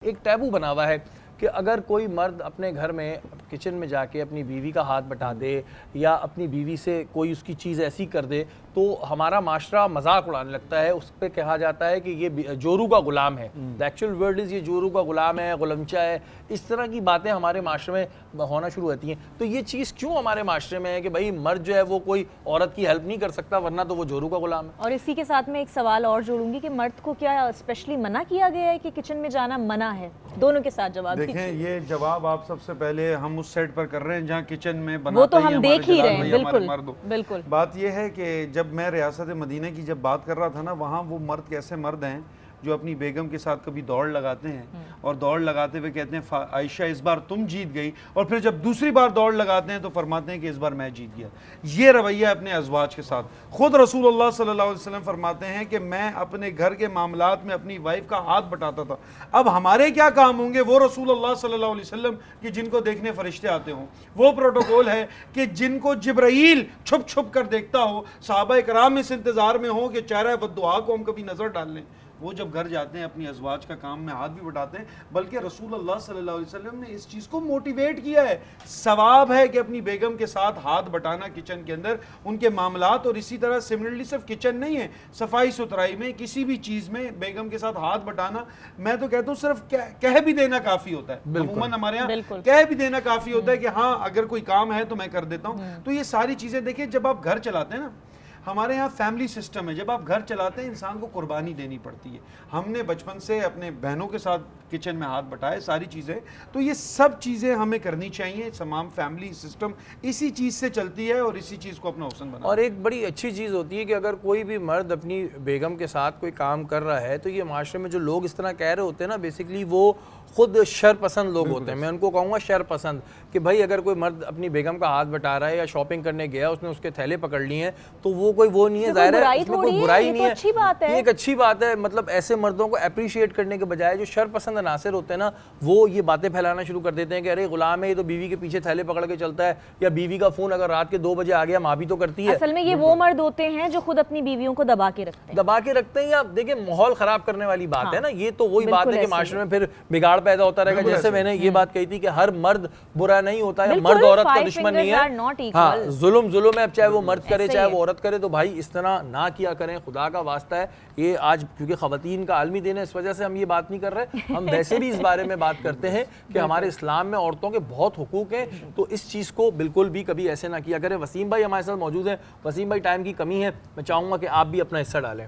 एक टैबू बना हुआ है कि अगर कोई मर्द अपने घर में किचन में जाके अपनी बीवी का हाथ बटा दे या अपनी बीवी से कोई उसकी चीज़ ऐसी कर दे तो हमारा माशरा मजाक उड़ाने लगता है। उस पर कहा जाता है कि ये जोरू का गुलाम है। द एक्चुअल वर्ड इज़ ये जोरू का गुलाम है, गुलमचा है। इस तरह की बातें हमारे माशरे में होना शुरू होती हैं। तो ये चीज़ क्यों हमारे माशरे में है कि भाई मर्द जो है वो कोई औरत की हेल्प नहीं कर सकता, वरना तो वो जोरू का गुलाम है। और इसी के साथ में एक सवाल और जोड़ूंगी कि मर्द को क्या स्पेशली मना किया गया है कि किचन में जाना मना है? दोनों के साथ जवाब देखें। ये जवाब आप सबसे पहले हम उस सेट पर कर रहे हैं जहाँ किचन में बनाते वो तो हम ही देख ही रहे हैं। बिल्कुल बिल्कुल बिल्कुल। बात ये है कि जब मैं रियासत मदीना की जब बात कर रहा था ना, वहाँ वो मर्द कैसे मर्द हैं जो अपनी बेगम के साथ कभी दौड़ लगाते हैं और दौड़ लगाते हुए कहते हैं आयशा इस बार तुम जीत गई, और फिर जब दूसरी बार दौड़ लगाते हैं तो फरमाते हैं कि इस बार मैं जीत गया। ये रवैया अपने अज़वाज के साथ। खुद रसूलुल्लाह सल्लल्लाहु अलैहि वसल्लम फरमाते हैं कि मैं अपने घर के मामलात में अपनी वाइफ का हाथ बटाता था। अब हमारे क्या काम होंगे वो रसूलुल्लाह सल्लल्लाहु अलैहि वसल्लम कि जिनको देखने फरिश्ते आते हों। वो प्रोटोकॉल है कि जिनको जिब्राईल छुप छुप कर देखता हो, सहाबा कराम इस इंतजार में हो कि चेहरा बद्दुआ को हम कभी नजर डाल लें। वो जब घर जाते हैं अपनी अज़वाज का काम में हाथ भी बटाते हैं। बल्कि रसूलुल्लाह सल्लल्लाहु अलैहि वसल्लम ने इस चीज़ को मोटिवेट किया है। सवाब है कि अपनी बेगम के साथ हाथ बटाना किचन के अंदर उनके मामलात। और इसी तरह सिमिलरली सिर्फ किचन नहीं है, सफाई सुथराई में किसी भी चीज़ में बेगम के साथ हाथ बटाना, मैं तो कहता हूँ सिर्फ कह भी देना काफ़ी होता है। अमूमन हमारे यहाँ कह भी देना काफ़ी होता है कि हाँ अगर कोई काम है तो मैं कर देता हूँ। तो ये सारी चीज़ें देखिए, जब आप घर चलाते हैं ना, हमारे यहाँ फैमिली सिस्टम है। जब आप घर चलाते हैं इंसान को कुर्बानी देनी पड़ती है। हमने बचपन से अपने बहनों के साथ किचन में हाथ बटाए, सारी चीज़ें। तो ये सब चीज़ें हमें करनी चाहिए। तमाम फैमिली सिस्टम इसी चीज़ से चलती है और इसी चीज़ को अपना हुस्न बना। और एक बड़ी अच्छी चीज़ होती है कि अगर कोई भी मर्द अपनी बेगम के साथ कोई काम कर रहा है तो ये माशरे में जो लोग इस तरह कह रहे होते हैं ना, बेसिकली वो खुद शर पसंद लोग होते हैं। मैं उनको कहूँगा शर पसंद, कि भाई अगर कोई मर्द अपनी बेगम का हाथ बटा रहा है या शॉपिंग करने गया, उसने उसके थैले पकड़ लिए हैं, तो वो कोई वो नहीं है, जाहिर है इसमें कोई बुराई नहीं है, अच्छी बात है। एक अच्छी बात है। मतलब ऐसे मर्दों को अप्रिशिएट करने के बजाय जो शर पसंद अनासर होते हैं ना, वो ये बातें फैलाना शुरू कर देते हैं कि अरे गुलाम है, ये तो बीवी के पीछे थैले पकड़ के चलता है, या बीवी का फोन अगर रात के 2 बजे आ गया, माँ भी तो करती है। असल में ये वो मर्द होते हैं जो खुद अपनी बीवियों को दबा के रखते हैं। या देखिए माहौल खराब करने वाली बात है ना, ये तो वही बात है कि माशरे में फिर बिगाड़ पैदा होता रहेगा। जैसे मैंने ये बात कही थी कि हर मर्द बुरा नहीं होता है, मर्द औरत का दुश्मन नहीं है। हाँ, जुल्म है, चाहे वो मर्द करे चाहे वो औरत करे। तो भाई इस तरह ना किया करें, खुदा का वास्ता है। ये आज क्योंकि खवातीन का आलमी दिन है, इस वजह से हम ये बात नहीं कर रहे। हम वैसे भी इस बारे में बात करते हैं कि हमारे इस्लाम में औरतों के बहुत हुकूक हैं, तो इस चीज़ को बिल्कुल भी कभी ऐसे ना किया करें। वसीम भाई हमारे साथ मौजूद हैं। वसीम भाई, टाइम की कमी है, मैं चाहूँगा कि आप भी अपना हिस्सा डालें।